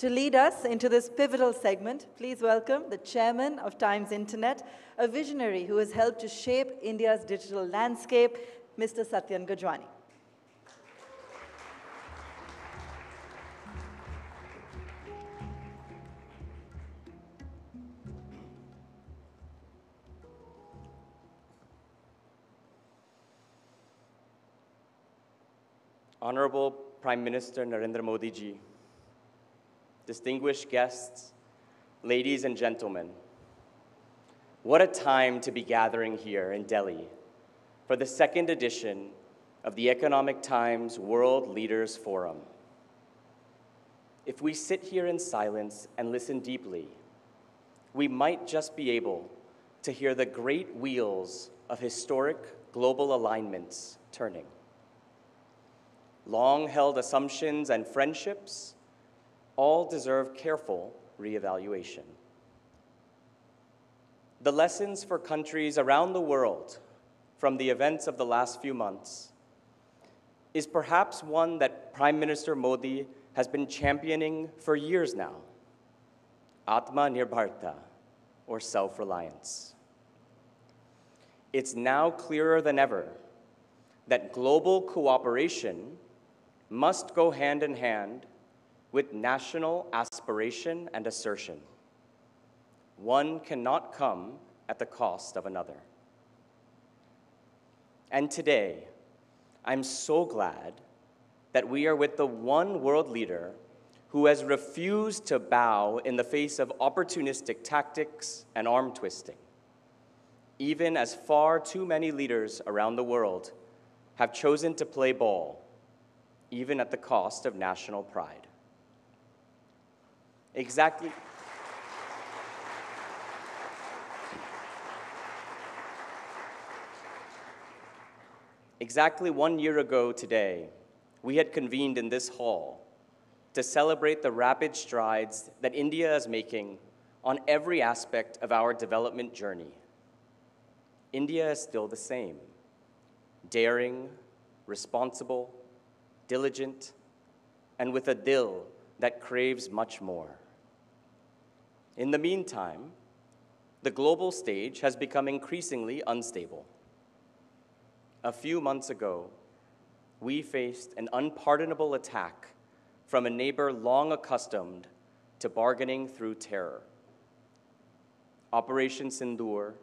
To lead us into this pivotal segment, please welcome the chairman of Times Internet, a visionary who has helped to shape India's digital landscape, Mr. Satyan Gujwani. Honorable Prime Minister Narendra Modi ji, distinguished guests, ladies and gentlemen, what a time to be gathering here in Delhi for the second edition of the Economic Times World Leaders Forum. If we sit here in silence and listen deeply, we might just be able to hear the great wheels of historic global alignments turning. Long-held assumptions and friendships all deserve careful reevaluation. The lessons for countries around the world from the events of the last few months is perhaps one that Prime Minister Modi has been championing for years now: Atmanirbharta, or self-reliance. It's now clearer than ever that global cooperation must go hand in hand with national aspiration and assertion. One cannot come at the cost of another. And today, I'm so glad that we are with the one world leader who has refused to bow in the face of opportunistic tactics and arm twisting, even as far too many leaders around the world have chosen to play ball, even at the cost of national pride. Exactly 1 year ago today, we had convened in this hall to celebrate the rapid strides that India is making on every aspect of our development journey. India is still the same: daring, responsible, diligent, and with a dil that craves much more. In the meantime, the global stage has become increasingly unstable. A few months ago, we faced an unpardonable attack from a neighbor long accustomed to bargaining through terror. Operation Sindoor,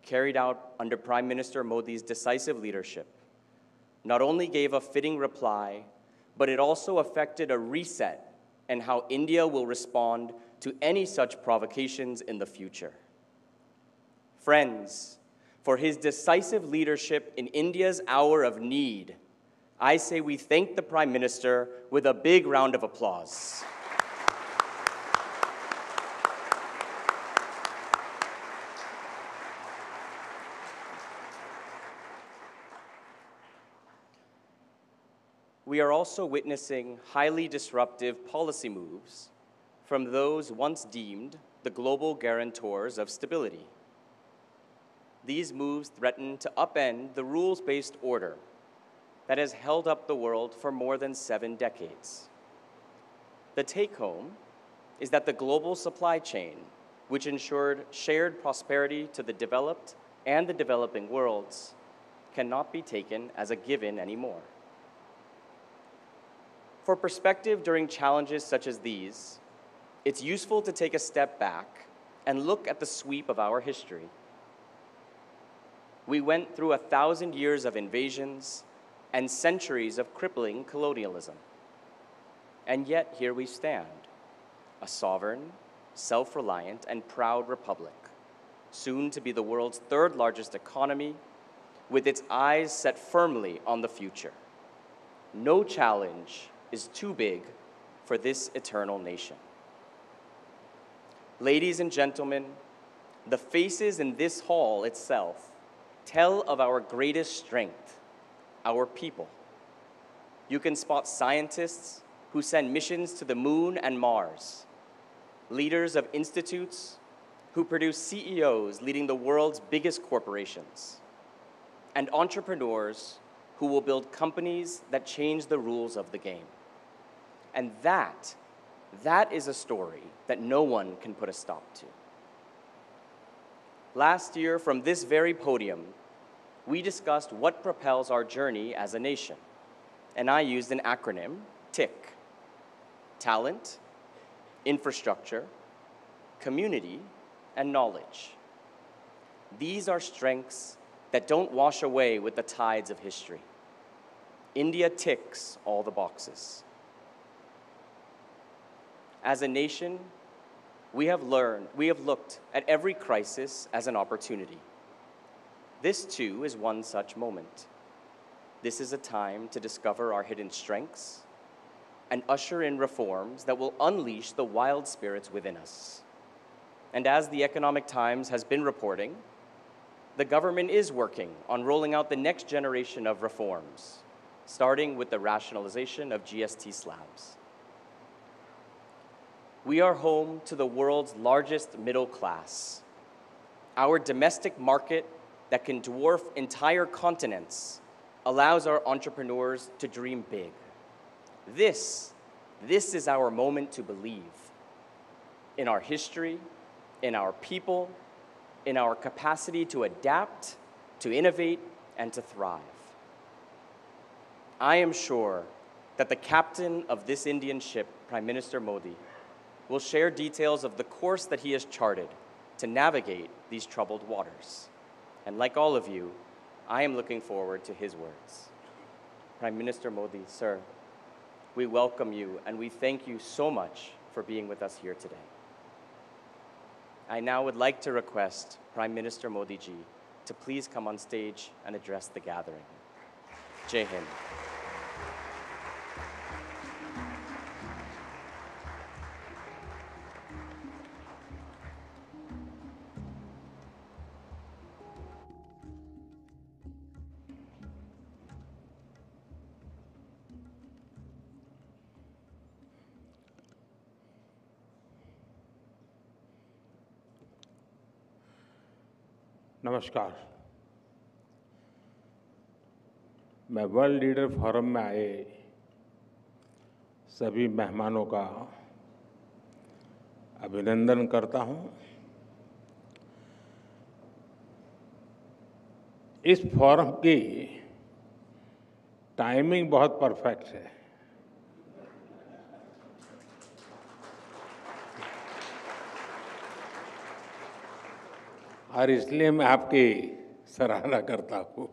carried out under Prime Minister Modi's decisive leadership, not only gave a fitting reply, but it also effected a reset in how India will respond to any such provocations in the future. Friends, for his decisive leadership in India's hour of need, I say we thank the Prime Minister with a big round of applause. We are also witnessing highly disruptive policy moves from those once deemed the global guarantors of stability. These moves threaten to upend the rules-based order that has held up the world for more than 7 decades. The take-home is that the global supply chain, which ensured shared prosperity to the developed and the developing worlds, cannot be taken as a given anymore. For perspective during challenges such as these, it's useful to take a step back and look at the sweep of our history. We went through 1,000 years of invasions and centuries of crippling colonialism. And yet here we stand, a sovereign, self-reliant, and proud republic, soon to be the world's 3rd largest economy, with its eyes set firmly on the future. No challenge is too big for this eternal nation. Ladies and gentlemen, the faces in this hall itself tell of our greatest strength, our people. You can spot scientists who send missions to the moon and Mars, leaders of institutes who produce CEOs leading the world's biggest corporations, and entrepreneurs who will build companies that change the rules of the game. And that That is a story that no one can put a stop to. Last year, from this very podium, we discussed what propels our journey as a nation, and I used an acronym, TIC: talent, infrastructure, community, and knowledge. These are strengths that don't wash away with the tides of history. India ticks all the boxes. As a nation, we have looked at every crisis as an opportunity. This too is one such moment. This is a time to discover our hidden strengths and usher in reforms that will unleash the wild spirits within us. And as the Economic Times has been reporting, the government is working on rolling out the next generation of reforms, starting with the rationalization of GST slabs. We are home to the world's largest middle class. Our domestic market that can dwarf entire continents allows our entrepreneurs to dream big. This is our moment to believe in our history, in our people, in our capacity to adapt, to innovate, and to thrive. I am sure that the captain of this Indian ship, Prime Minister Modi, will share details of the course that he has charted to navigate these troubled waters. And like all of you, I am looking forward to his words. Prime Minister Modi, sir, we welcome you and we thank you so much for being with us here today. I now would like to request Prime Minister Modi ji to please come on stage and address the gathering. Jai Hind. नमस्कार। मैं world leader forum में आए सभी मेहमानों का अभिनंदन करता हूं। इस फोरम की टाइमिंग बहुत परफेक्ट है। और इसलिए मैं आपकी सराहना करता हूं।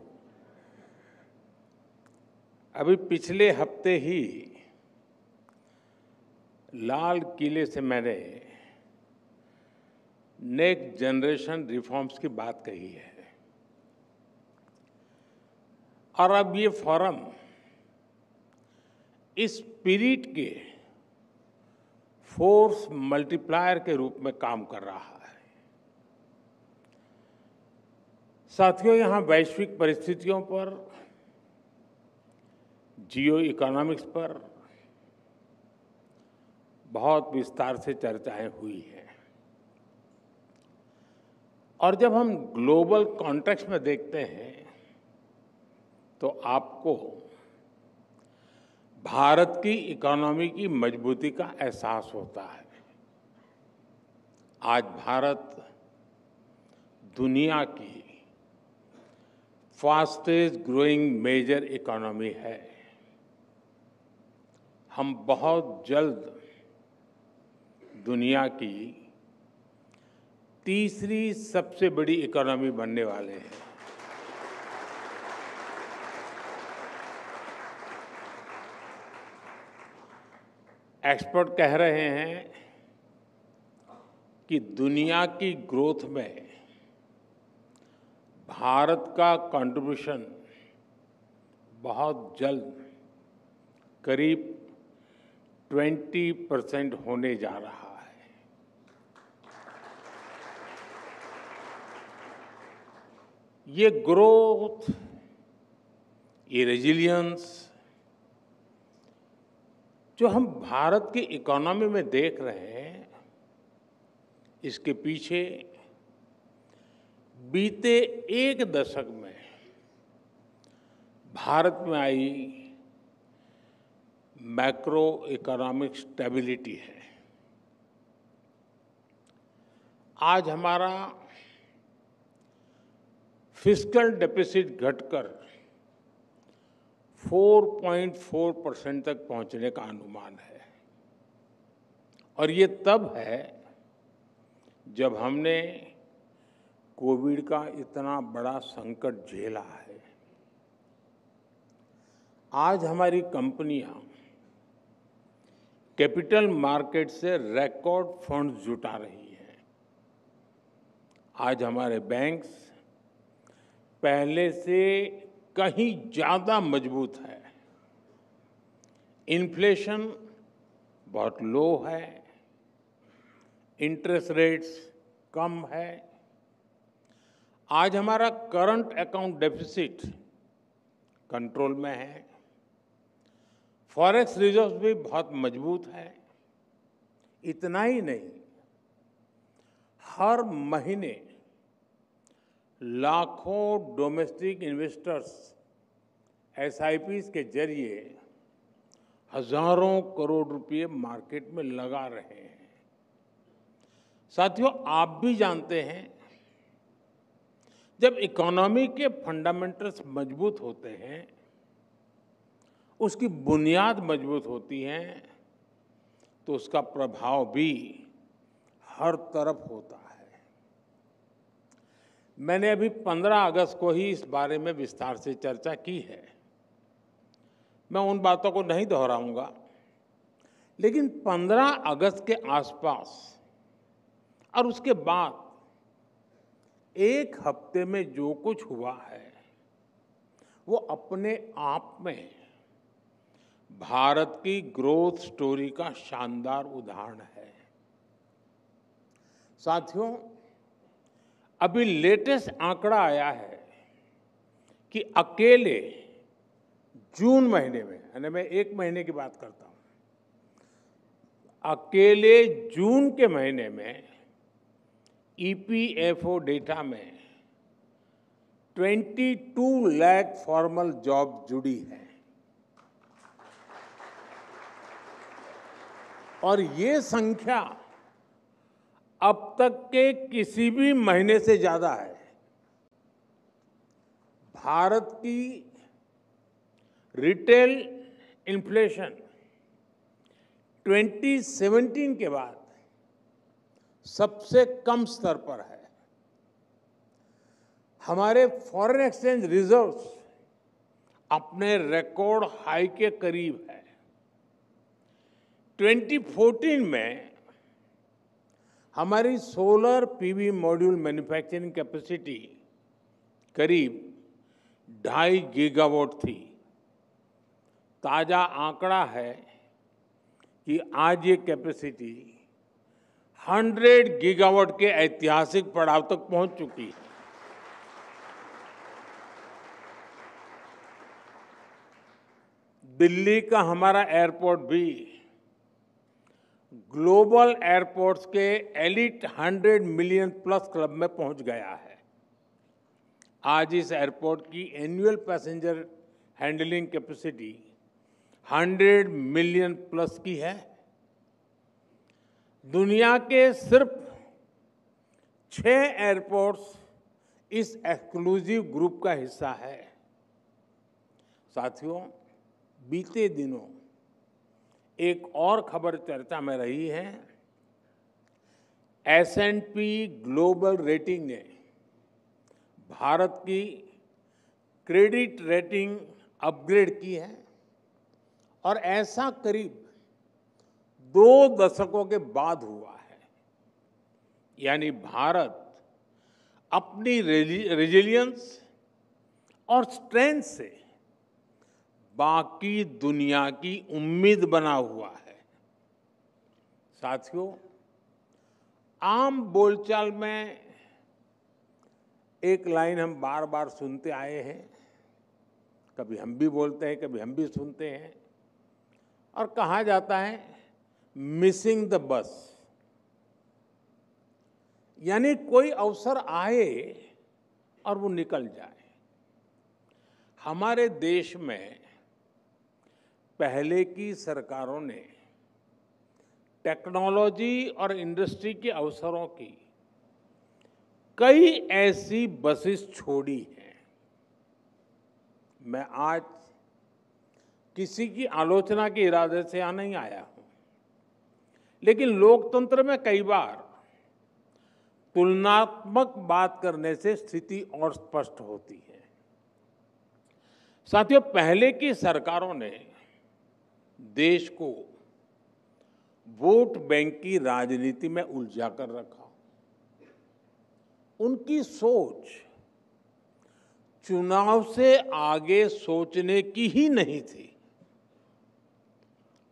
अभी पिछले हफ्ते ही लाल किले से मैंने नेक्स्ट जनरेशन रिफॉर्म्स की बात कही है और अब ये फोरम इस स्पिरिट के फोर्स मल्टीप्लायर के रूप में काम कर रहा है। साथियों, यहाँ वैश्विक परिस्थितियों पर, जियो इकोनॉमिक्स पर बहुत विस्तार से चर्चाएं हुई हैं और जब हम ग्लोबल कॉन्टेक्स्ट में देखते हैं तो आपको भारत की इकोनॉमी की मजबूती का एहसास होता है। आज भारत दुनिया की फास्टेस्ट ग्रोइंग मेजर इकोनॉमी है। हम बहुत जल्द दुनिया की तीसरी सबसे बड़ी इकोनॉमी बनने वाले हैं। एक्सपर्ट कह रहे हैं कि दुनिया की ग्रोथ में भारत का कंट्रीब्यूशन बहुत जल्द करीब 20% होने जा रहा है। ये ग्रोथ, ये रेजिलियंस जो हम भारत की इकोनॉमी में देख रहे हैं, इसके पीछे बीते एक दशक में भारत में आई मैक्रो इकोनॉमिक स्टेबिलिटी है। आज हमारा फिस्कल डेफिसिट घटकर 4.4% तक पहुंचने का अनुमान है। और ये तब है जब हमने कोविड का इतना बड़ा संकट झेला है। आज हमारी कंपनियां कैपिटल मार्केट से रिकॉर्ड फंड्स जुटा रही हैं। आज हमारे बैंक्स पहले से कहीं ज्यादा मजबूत है। इन्फ्लेशन बहुत लो है, इंटरेस्ट रेट्स कम है। आज हमारा करंट अकाउंट डेफिसिट कंट्रोल में है। फॉरेक्स रिजर्व भी बहुत मजबूत है। इतना ही नहीं, हर महीने लाखों डोमेस्टिक इन्वेस्टर्स एसआईपीज के जरिए हजारों करोड़ रुपए मार्केट में लगा रहे हैं। साथियों, आप भी जानते हैं, जब इकोनॉमी के फंडामेंटल्स मजबूत होते हैं, उसकी बुनियाद मजबूत होती है, तो उसका प्रभाव भी हर तरफ होता है। मैंने अभी 15 अगस्त को ही इस बारे में विस्तार से चर्चा की है। मैं उन बातों को नहीं दोहराऊंगा, लेकिन 15 अगस्त के आसपास और उसके बाद एक हफ्ते में जो कुछ हुआ है, वो अपने आप में भारत की ग्रोथ स्टोरी का शानदार उदाहरण है। साथियों, अभी लेटेस्ट आंकड़ा आया है कि अकेले जून महीने में, यानी मैं एक महीने की बात करता हूं, अकेले जून के महीने में ईपीएफओ डेटा में 22 लाख फॉर्मल जॉब जुड़ी है। और ये संख्या अब तक के किसी भी महीने से ज्यादा है। भारत की रिटेल इन्फ्लेशन 2017 के बाद सबसे कम स्तर पर है। हमारे फॉरेन एक्सचेंज रिजर्व्स अपने रिकॉर्ड हाई के करीब है। 2014 में हमारी solar PV module manufacturing capacity करीब 2.5 गीगावाट थी। ताजा आंकड़ा है कि आज ये कैपेसिटी 100 गीगावाट के ऐतिहासिक पड़ाव तक पहुंच चुकी है। दिल्ली का हमारा एयरपोर्ट भी ग्लोबल एयरपोर्ट्स के एलिट 100 मिलियन प्लस क्लब में पहुंच गया है। आज इस एयरपोर्ट की annual passenger handling capacity 100 million plus की है। दुनिया के सिर्फ 6 एयरपोर्ट्स इस एक्सक्लूसिव ग्रुप का हिस्सा है। साथियों, बीते दिनों एक और खबर चर्चा में रही है। S&P ग्लोबल रेटिंग ने भारत की क्रेडिट रेटिंग अपग्रेड की है और ऐसा करीब 2 दशकों के बाद हुआ है। यानी भारत अपनी रेजिलियंस और स्ट्रेंथ से बाकी दुनिया की उम्मीद बना हुआ है। साथियों, आम बोलचाल में एक लाइन हम बार बार सुनते आए हैं, कभी हम भी बोलते हैं, कभी हम भी सुनते हैं, और कहा जाता है मिसिंग द बस। यानी कोई अवसर आए और वो निकल जाए। हमारे देश में पहले की सरकारों ने टेक्नोलॉजी और इंडस्ट्री के अवसरों की कई ऐसी बसेस छोड़ी हैं। मैं आज किसी की आलोचना के इरादे से यहाँ नहीं आया हूं, लेकिन लोकतंत्र में कई बार तुलनात्मक बात करने से स्थिति और स्पष्ट होती है। साथियों, पहले की सरकारों ने देश को वोट बैंक की राजनीति में उलझा कर रखा। उनकी सोच चुनाव से आगे सोचने की ही नहीं थी।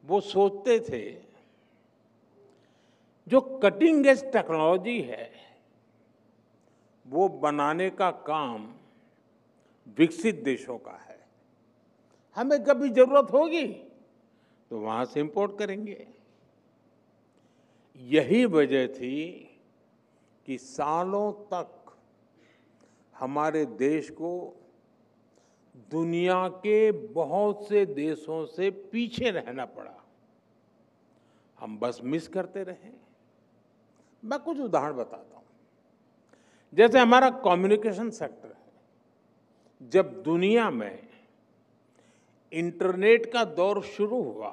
वो सोचते थे जो कटिंग एज टेक्नोलॉजी है वो बनाने का काम विकसित देशों का है। हमें कभी जरूरत होगी तो वहां से इंपोर्ट करेंगे। यही वजह थी कि सालों तक हमारे देश को दुनिया के बहुत से देशों से पीछे रहना पड़ा। हम बस मिस करते रहे। मैं कुछ उदाहरण बताता हूं। जैसे हमारा कम्युनिकेशन सेक्टर है। जब दुनिया में इंटरनेट का दौर शुरू हुआ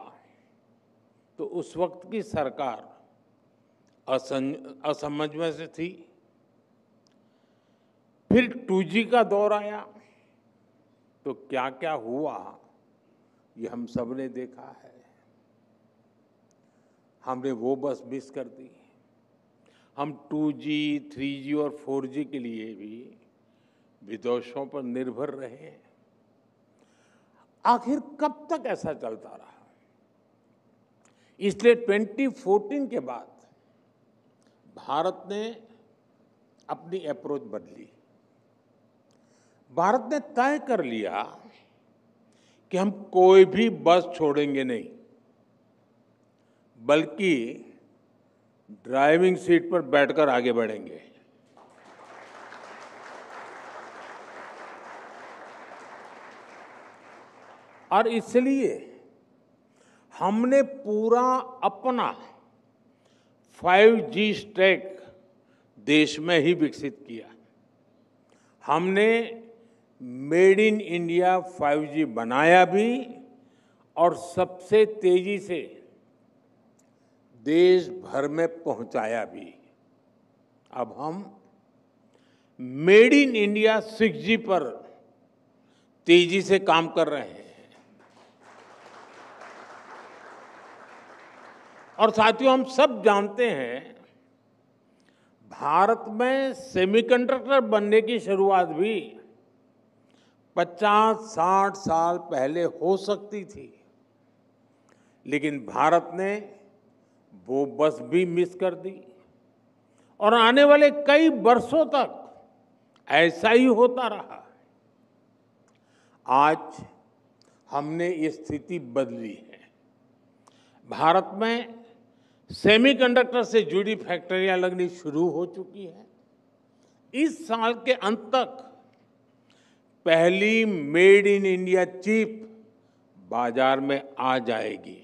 तो उस वक्त की सरकार असमझ में से थी। फिर 2G का दौर आया तो क्या क्या हुआ ये हम सब ने देखा है। हमने वो बस मिस कर दी। हम 2G, 3G और 4G के लिए भी विदेशों पर निर्भर रहे। आखिर कब तक ऐसा चलता रहा? इसलिए 2014 के बाद भारत ने अपनी अप्रोच बदली। भारत ने तय कर लिया कि हम कोई भी बस छोड़ेंगे नहीं, बल्कि ड्राइविंग सीट पर बैठकर आगे बढ़ेंगे। और इसलिए हमने पूरा अपना 5G स्टैक देश में ही विकसित किया। हमने मेड इन इंडिया 5G बनाया भी और सबसे तेजी से देश भर में पहुंचाया भी। अब हम मेड इन इंडिया 6G पर तेजी से काम कर रहे हैं। और साथियों, हम सब जानते हैं भारत में सेमीकंडक्टर बनने की शुरुआत भी 50-60 साल पहले हो सकती थी, लेकिन भारत ने वो बस भी मिस कर दी। और आने वाले कई वर्षों तक ऐसा ही होता रहा। आज हमने ये स्थिति बदली है। भारत में सेमीकंडक्टर से जुड़ी फैक्ट्रियां लगनी शुरू हो चुकी है। इस साल के अंत तक पहली मेड इन इंडिया चिप बाजार में आ जाएगी।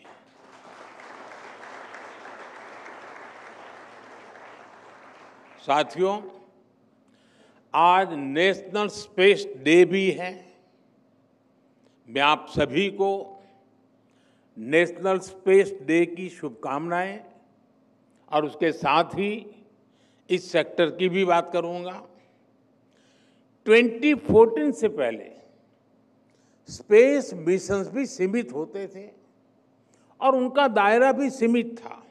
साथियों, आज नेशनल स्पेस डे भी है। मैं आप सभी को नेशनल स्पेस डे की शुभकामनाएं और उसके साथ ही इस सेक्टर की भी बात करूंगा। 2014 से पहले स्पेस मिशंस भी सीमित होते थे और उनका दायरा भी सीमित था।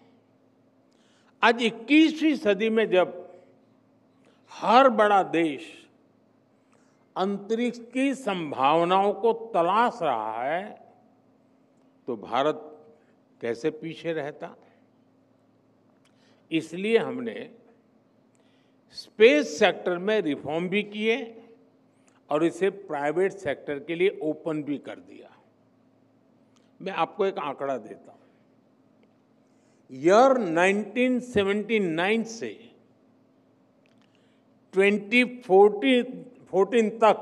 आज 21वीं सदी में जब हर बड़ा देश अंतरिक्ष की संभावनाओं को तलाश रहा है तो भारत कैसे पीछे रहता? इसलिए हमने स्पेस सेक्टर में रिफॉर्म भी किए और इसे प्राइवेट सेक्टर के लिए ओपन भी कर दिया। मैं आपको एक आंकड़ा देता हूं। ईयर 1979 से 2014 तक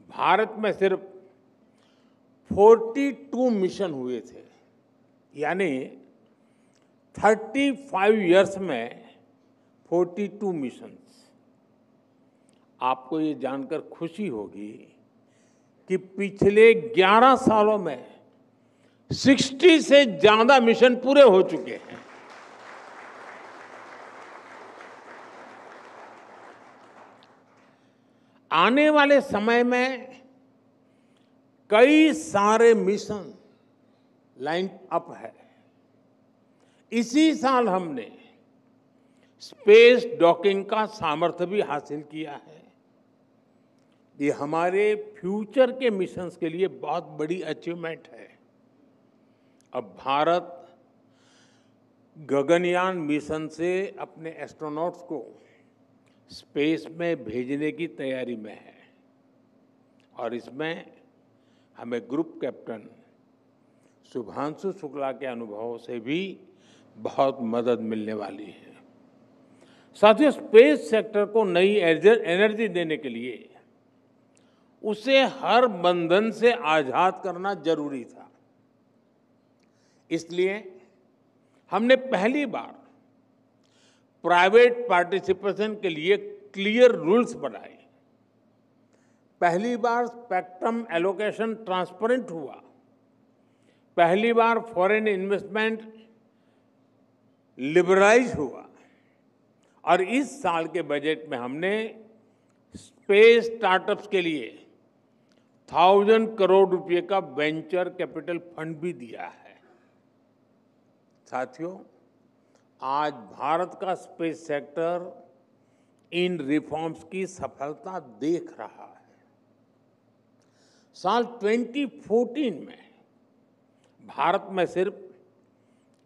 भारत में सिर्फ 42 मिशन हुए थे। यानी 35 इयर्स में 42 मिशंस। आपको ये जानकर खुशी होगी कि पिछले 11 सालों में 60 से ज्यादा मिशन पूरे हो चुके हैं। आने वाले समय में कई सारे मिशन लाइन अप है। इसी साल हमने स्पेस डॉकिंग का सामर्थ्य भी हासिल किया है। ये हमारे फ्यूचर के मिशंस के लिए बहुत बड़ी अचीवमेंट है। अब भारत गगनयान मिशन से अपने एस्ट्रोनॉट्स को स्पेस में भेजने की तैयारी में है और इसमें हमें ग्रुप कैप्टन शुभांशु शुक्ला के अनुभव से भी बहुत मदद मिलने वाली है। साथियों, स्पेस सेक्टर को नई एनर्जी देने के लिए उसे हर बंधन से आजाद करना जरूरी था। इसलिए हमने पहली बार प्राइवेट पार्टिसिपेशन के लिए क्लियर रूल्स बनाए। पहली बार स्पेक्ट्रम एलोकेशन ट्रांसपेरेंट हुआ। पहली बार फॉरेन इन्वेस्टमेंट लिबरलाइज हुआ और इस साल के बजट में हमने स्पेस स्टार्टअप्स के लिए 1000 करोड़ रुपए का वेंचर कैपिटल फंड भी दिया है। साथियों, आज भारत का स्पेस सेक्टर इन रिफॉर्म्स की सफलता देख रहा है। साल 2014 में भारत में सिर्फ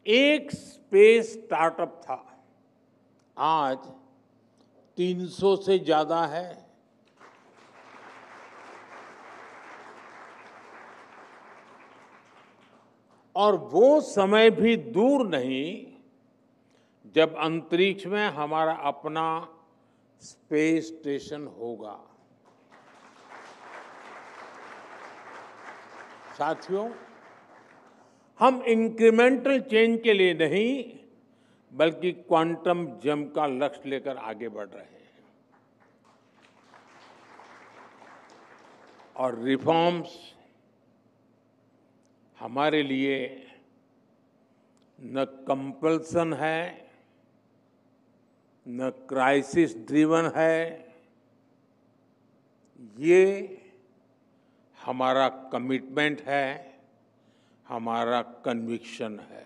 एक स्पेस स्टार्टअप था, आज 300 से ज्यादा है। और वो समय भी दूर नहीं जब अंतरिक्ष में हमारा अपना स्पेस स्टेशन होगा। साथियों, हम इंक्रीमेंटल चेंज के लिए नहीं बल्कि क्वांटम जंप का लक्ष्य लेकर आगे बढ़ रहे हैं। और रिफॉर्म्स हमारे लिए न कंपल्सन है, न क्राइसिस ड्रिवन है, ये हमारा कमिटमेंट है, हमारा कन्विक्शन है।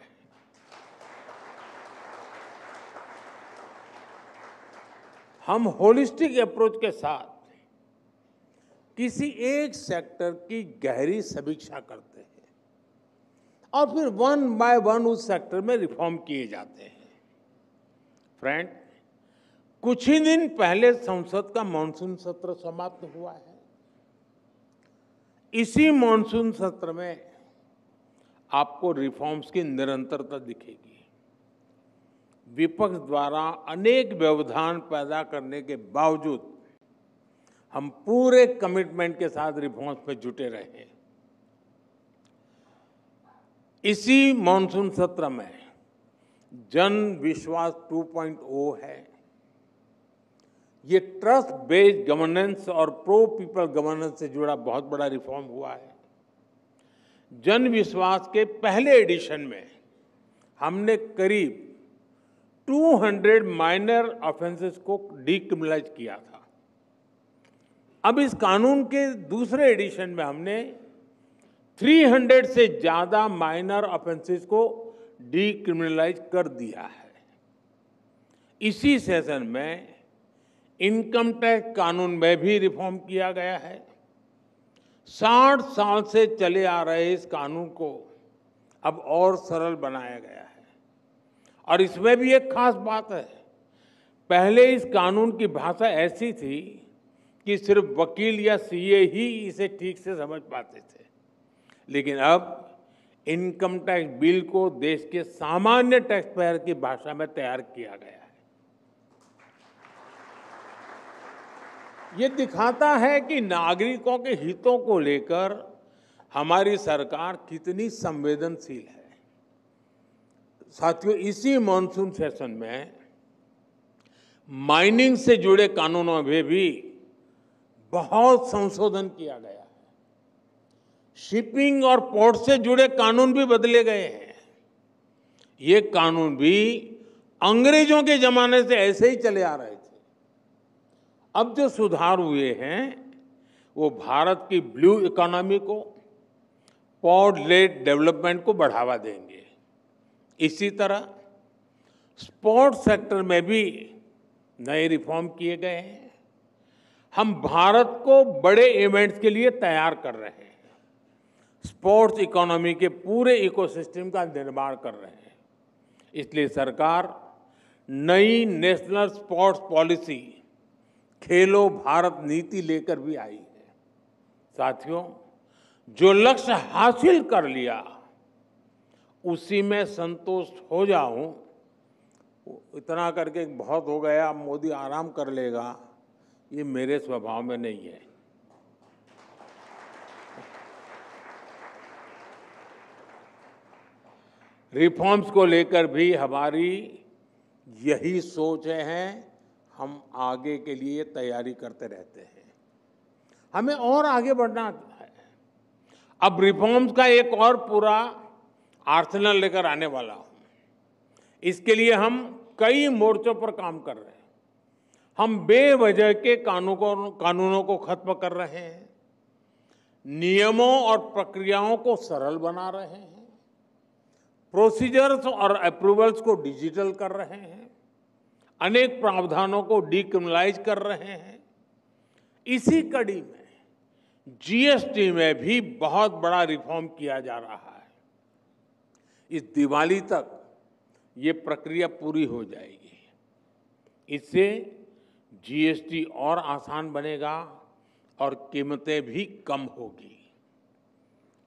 हम होलिस्टिक अप्रोच के साथ किसी एक सेक्टर की गहरी समीक्षा करते हैं और फिर वन बाय वन उस सेक्टर में रिफॉर्म किए जाते हैं। फ्रेंड, कुछ ही दिन पहले संसद का मॉनसून सत्र समाप्त हुआ है। इसी मॉनसून सत्र में आपको रिफॉर्म्स की निरंतरता दिखेगी। विपक्ष द्वारा अनेक व्यवधान पैदा करने के बावजूद हम पूरे कमिटमेंट के साथ रिफॉर्म्स में जुटे रहे। इसी मॉनसून सत्र में जन विश्वास 2.0 है। ये ट्रस्ट बेस्ड गवर्नेंस और प्रो पीपल गवर्नेंस से जुड़ा बहुत बड़ा रिफॉर्म हुआ है। जन विश्वास के पहले एडिशन में हमने करीब 200 माइनर ऑफेंसेस को डीक्रिमिनलाइज किया था। अब इस कानून के दूसरे एडिशन में हमने 300 से ज्यादा माइनर ऑफेंसेस को डीक्रिमिनलाइज कर दिया है। इसी सेशन में इनकम टैक्स कानून में भी रिफॉर्म किया गया है। 60 साल से चले आ रहे इस कानून को अब और सरल बनाया गया है। और इसमें भी एक खास बात है, पहले इस कानून की भाषा ऐसी थी कि सिर्फ वकील या सीए ही इसे ठीक से समझ पाते थे, लेकिन अब इनकम टैक्स बिल को देश के सामान्य टैक्स पेयर की भाषा में तैयार किया गया है। ये दिखाता है कि नागरिकों के हितों को लेकर हमारी सरकार कितनी संवेदनशील है। साथियों, इसी मॉनसून सेशन में माइनिंग से जुड़े कानूनों में भी बहुत संशोधन किया गया है। शिपिंग और पोर्ट से जुड़े कानून भी बदले गए हैं। ये कानून भी अंग्रेजों के जमाने से ऐसे ही चले आ रहे थे। अब जो सुधार हुए हैं वो भारत की ब्लू इकोनॉमी को, पोर्ट लेड डेवलपमेंट को बढ़ावा देंगे। इसी तरह स्पोर्ट्स सेक्टर में भी नए रिफॉर्म किए गए हैं। हम भारत को बड़े इवेंट्स के लिए तैयार कर रहे हैं। स्पोर्ट्स इकोनॉमी के पूरे इकोसिस्टम का निर्माण कर रहे हैं। इसलिए सरकार नई नेशनल स्पोर्ट्स पॉलिसी खेलो भारत नीति लेकर भी आई है। साथियों, जो लक्ष्य हासिल कर लिया उसी में संतुष्ट हो जाऊं, इतना करके बहुत हो गया, मोदी आराम कर लेगा, ये मेरे स्वभाव में नहीं है। रिफॉर्म्स को लेकर भी हमारी यही सोच है। हम आगे के लिए तैयारी करते रहते हैं। हमें और आगे बढ़ना है। अब रिफॉर्म्स का एक और पूरा आर्सेनल लेकर आने वाला हूं। इसके लिए हम कई मोर्चों पर काम कर रहे हैं। हम बेवजह के कानूनों को खत्म कर रहे हैं, नियमों और प्रक्रियाओं को सरल बना रहे हैं, प्रोसीजर्स और अप्रूवल्स को डिजिटल कर रहे हैं, अनेक प्रावधानों को डीक्रिमिनलाइज कर रहे हैं। इसी कड़ी में जीएसटी में भी बहुत बड़ा रिफॉर्म किया जा रहा है। इस दिवाली तक ये प्रक्रिया पूरी हो जाएगी। इससे जीएसटी और आसान बनेगा और कीमतें भी कम होगी।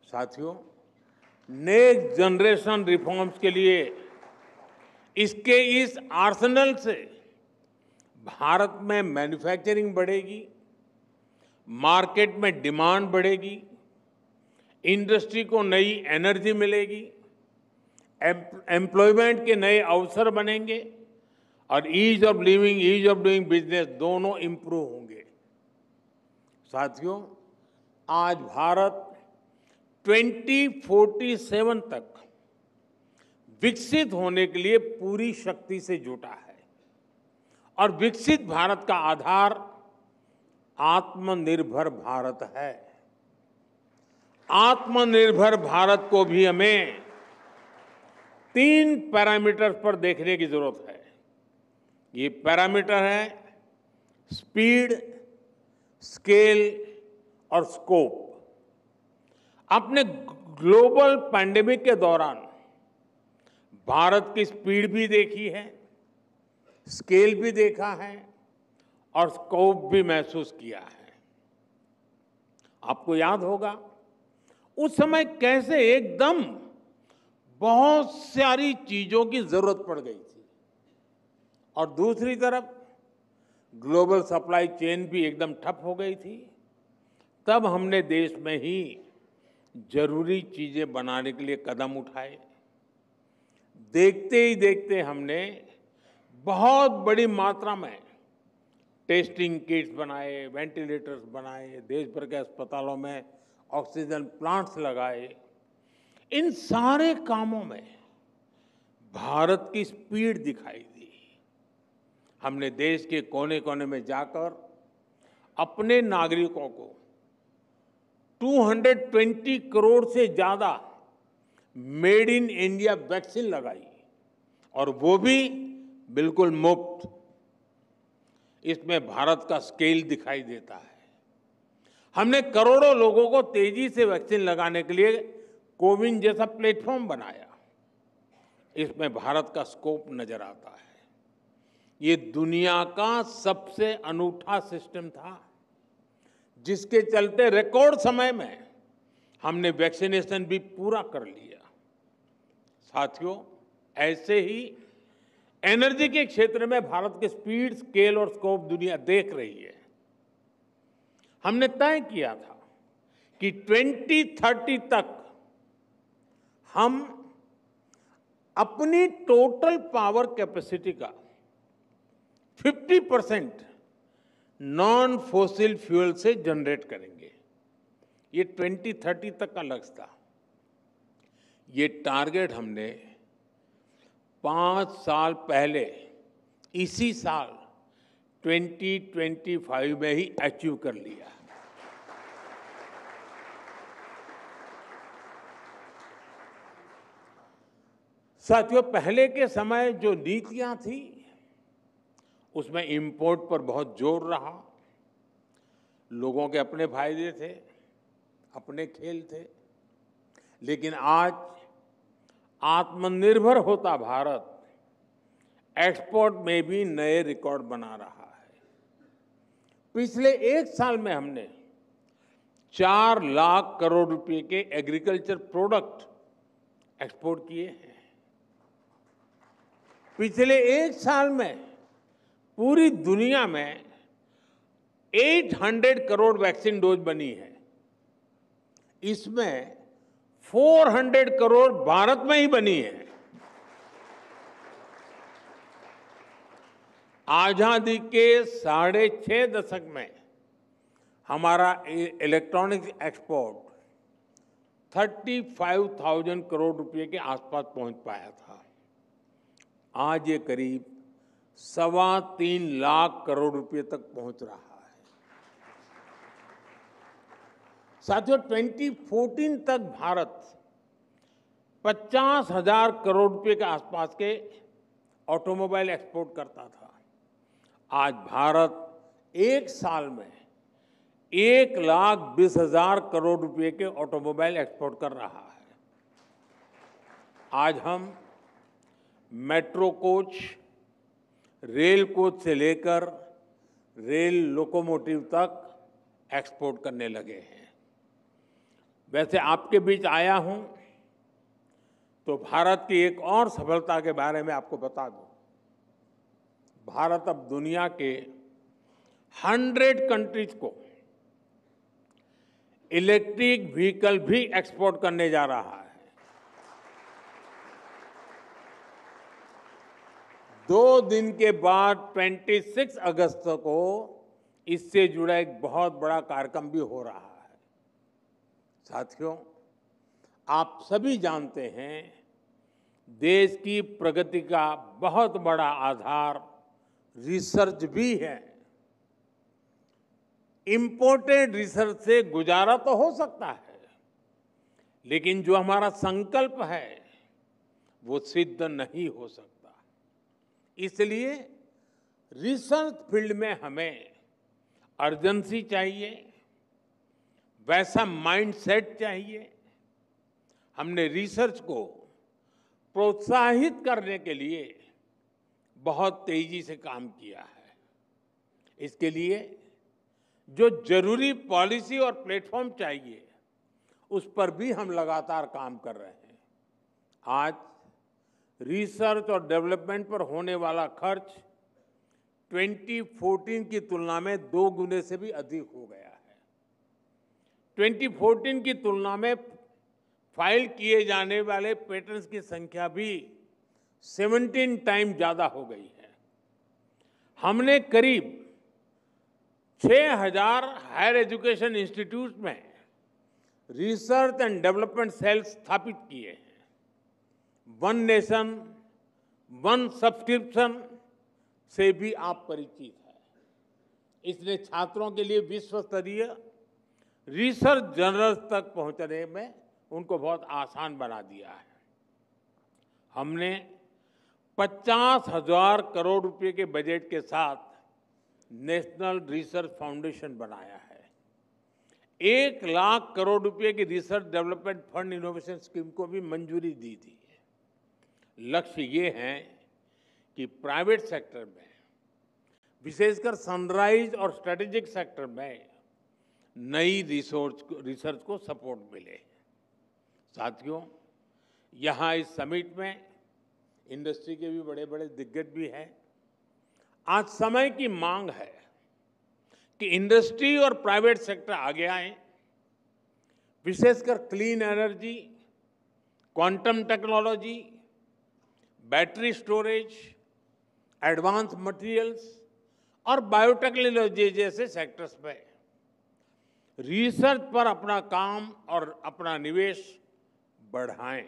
साथियों, नेक्स्ट जनरेशन रिफॉर्म्स के लिए इसके इस आर्सेनल से भारत में मैन्युफैक्चरिंग बढ़ेगी, मार्केट में डिमांड बढ़ेगी, इंडस्ट्री को नई एनर्जी मिलेगी, एम्प्लॉयमेंट के नए अवसर बनेंगे और ease of living, ease of doing business दोनों इंप्रूव होंगे। साथियों, आज भारत 2047 तक विकसित होने के लिए पूरी शक्ति से जुटा है और विकसित भारत का आधार आत्मनिर्भर भारत है। आत्मनिर्भर भारत को भी हमें 3 पैरामीटर्स पर देखने की जरूरत है। ये पैरामीटर है स्पीड, स्केल और स्कोप। अपने ग्लोबल पैंडेमिक के दौरान भारत की स्पीड भी देखी है, स्केल भी देखा है और स्कोप भी महसूस किया है। आपको याद होगा उस समय कैसे एकदम बहुत सारी चीजों की जरूरत पड़ गई थी और दूसरी तरफ ग्लोबल सप्लाई चेन भी एकदम ठप हो गई थी। तब हमने देश में ही जरूरी चीजें बनाने के लिए कदम उठाए। देखते ही देखते हमने बहुत बड़ी मात्रा में टेस्टिंग किट्स बनाए, वेंटिलेटर्स बनाए, देश भर के अस्पतालों में ऑक्सीजन प्लांट्स लगाए। इन सारे कामों में भारत की स्पीड दिखाई दी। हमने देश के कोने कोने में जाकर अपने नागरिकों को 220 करोड़ से ज्यादा मेड इन इंडिया वैक्सीन लगाई और वो भी बिल्कुल मुफ्त। इसमें भारत का स्केल दिखाई देता है। हमने करोड़ों लोगों को तेजी से वैक्सीन लगाने के लिए कोविन जैसा प्लेटफॉर्म बनाया। इसमें भारत का स्कोप नजर आता है। ये दुनिया का सबसे अनूठा सिस्टम था जिसके चलते रिकॉर्ड समय में हमने वैक्सीनेशन भी पूरा कर लिया। साथियों, ऐसे ही एनर्जी के क्षेत्र में भारत के स्पीड, स्केल और स्कोप दुनिया देख रही है। हमने तय किया था कि 2030 तक हम अपनी टोटल पावर कैपेसिटी का 50% नॉन फॉसिल फ्यूल से जनरेट करेंगे। ये 2030 तक का लक्ष्य था। ये टारगेट हमने 5 साल पहले इसी साल 2025 में ही अचीव कर लिया। साथियों, पहले के समय जो नीतियां थी उसमें इंपोर्ट पर बहुत जोर रहा। लोगों के अपने फायदे थे, अपने खेल थे। लेकिन आज आत्मनिर्भर होता भारत एक्सपोर्ट में भी नए रिकॉर्ड बना रहा है। पिछले 1 साल में हमने 4 लाख करोड़ रुपए के एग्रीकल्चर प्रोडक्ट एक्सपोर्ट किए हैं। पिछले 1 साल में पूरी दुनिया में 800 करोड़ वैक्सीन डोज बनी है। इसमें 400 करोड़ भारत में ही बनी है। आजादी के 6.5 दशक में हमारा इलेक्ट्रॉनिक्स एक्सपोर्ट 35,000 करोड़ रुपए के आसपास पहुंच पाया था। आज ये करीब 3.25 लाख करोड़ रुपए तक पहुंच रहा है। साथियों, 2014 तक भारत 50,000 करोड़ रुपए के आसपास के ऑटोमोबाइल एक्सपोर्ट करता था। आज भारत 1 साल में 1,20,000 करोड़ रुपए के ऑटोमोबाइल एक्सपोर्ट कर रहा है। आज हम मेट्रो कोच, रेल कोच से लेकर रेल लोकोमोटिव तक एक्सपोर्ट करने लगे हैं। वैसे आपके बीच आया हूं तो भारत की एक और सफलता के बारे में आपको बता दूं। भारत अब दुनिया के 100 कंट्रीज को इलेक्ट्रिक व्हीकल भी एक्सपोर्ट करने जा रहा है। 2 दिन के बाद 26 अगस्त को इससे जुड़ा एक बहुत बड़ा कार्यक्रम भी हो रहा है। साथियों, आप सभी जानते हैं देश की प्रगति का बहुत बड़ा आधार रिसर्च भी है। इंपोर्टेड रिसर्च से गुजारा तो हो सकता है, लेकिन जो हमारा संकल्प है वो सिद्ध नहीं हो सकता। इसलिए रिसर्च फील्ड में हमें अर्जेंसी चाहिए, वैसा माइंडसेट चाहिए। हमने रिसर्च को प्रोत्साहित करने के लिए बहुत तेजी से काम किया है। इसके लिए जो जरूरी पॉलिसी और प्लेटफॉर्म चाहिए उस पर भी हम लगातार काम कर रहे हैं। आज रिसर्च और डेवलपमेंट पर होने वाला खर्च 2014 की तुलना में 2 गुने से भी अधिक हो गया है। 2014 की तुलना में फाइल किए जाने वाले पेटेंट्स की संख्या भी 17 टाइम ज्यादा हो गई है। हमने करीब 6,000 हायर एजुकेशन इंस्टीट्यूट में रिसर्च एंड डेवलपमेंट सेल्स स्थापित किए हैं। वन नेशन वन सब्सक्रिप्शन से भी आप परिचित हैं। इसने छात्रों के लिए विश्व स्तरीय रिसर्च जर्नल्स तक पहुंचने में उनको बहुत आसान बना दिया है। हमने 50,000 करोड़ रुपए के बजट के साथ नेशनल रिसर्च फाउंडेशन बनाया है। 1 लाख करोड़ रुपए की research development fund innovation scheme को भी मंजूरी दी थी। लक्ष्य ये है कि प्राइवेट सेक्टर में, विशेषकर सनराइज और स्ट्रेटेजिक सेक्टर में नई रिसर्च को सपोर्ट मिले। साथियों, यहाँ इस समिट में इंडस्ट्री के भी बड़े बड़े दिग्गज भी हैं। आज समय की मांग है कि इंडस्ट्री और प्राइवेट सेक्टर आगे आए। विशेषकर clean energy, quantum technology, battery storage, advance materials और बायोटेक्नोलॉजी जैसे सेक्टर्स पे रिसर्च पर अपना काम और अपना निवेश बढ़ाएं।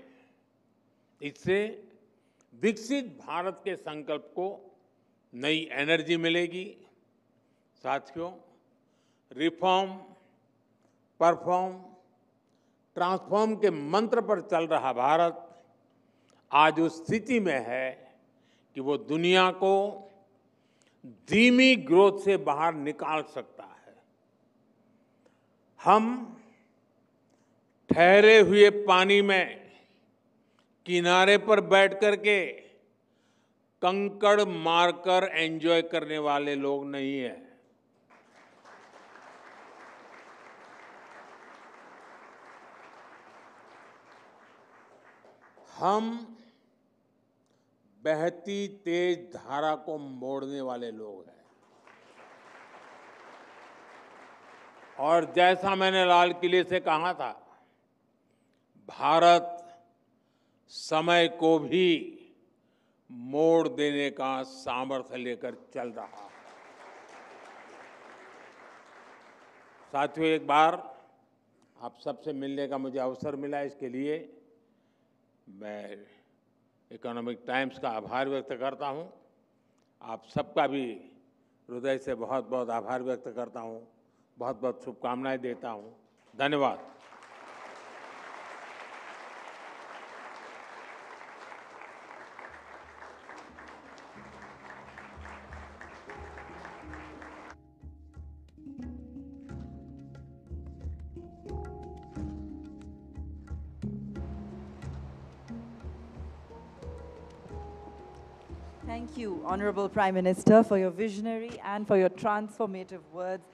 इससे विकसित भारत के संकल्प को नई एनर्जी मिलेगी। साथियों, रिफॉर्म, परफॉर्म, ट्रांसफॉर्म के मंत्र पर चल रहा भारत आज उस स्थिति में है कि वो दुनिया को धीमी ग्रोथ से बाहर निकाल सकता है। हम ठहरे हुए पानी में किनारे पर बैठ करके कंकड़ मारकर एंजॉय करने वाले लोग नहीं हैं। हम बहती तेज धारा को मोड़ने वाले लोग हैं। और जैसा मैंने लाल किले से कहा था, भारत समय को भी मोड़ देने का सामर्थ्य लेकर चल रहा है। साथियों, एक बार आप सबसे मिलने का मुझे अवसर मिला, इसके लिए मैं इकोनॉमिक टाइम्स का आभार व्यक्त करता हूं। आप सबका भी हृदय से बहुत बहुत आभार व्यक्त करता हूं, बहुत बहुत शुभकामनाएं देता हूं। धन्यवाद। Thank you, Honorable Prime Minister, for your visionary and for your transformative words.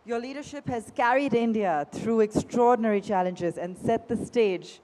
Your leadership has carried India through extraordinary challenges and set the stage